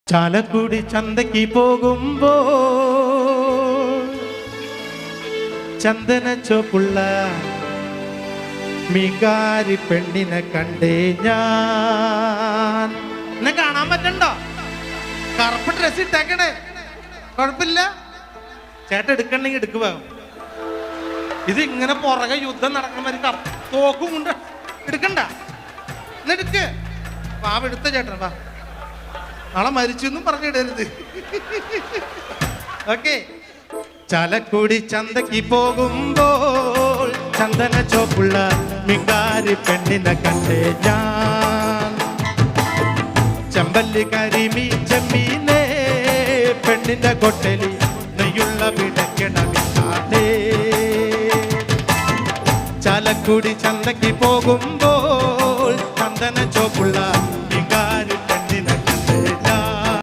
ചാലക്കുടി ചന്തയ്ക്ക് പോകുമ്പോ ചന്ദന ചോപ്പുള്ള മീൻകാരി പെണ്ണിനെ കണ്ടേ ഞാൻ. എന്നെ കാണാൻ പറ്റണ്ടോ? കറുപ്പ് ഡ്രസ് ഇട്ടേക്കണേ, കുഴപ്പമില്ല. ചേട്ടൻ എടുക്കണ്ടെങ്കിൽ എടുക്കുക. ഇത് ഇങ്ങനെ പുറകെ യുദ്ധം നടക്കുന്ന തോക്കും കൊണ്ട് എടുക്കണ്ട, എന്നെടുക്ക്. എടുത്ത ചേട്ടൻ വാ, നാളെ മരിച്ചു എന്നും പറഞ്ഞിടരുത്. ഓക്കെ. ചാലക്കുടി ചന്തയ്ക്ക് പോകുമ്പോൾ ചന്ദന ചോപ്പുള്ള മീൻകാരി പെണ്ണിനെ കണ്ടേ ഞാൻ. ചെമ്പല്ലി കരിമീൻ ചെമ്മീനേ പെണ്ണിന്റെ കൊട്ടലി നെയ്യുള്ള പിടക്കിടമില്ലാതെ. ചാലക്കുടി ചന്തയ്ക്ക് പോകുമ്പോൾ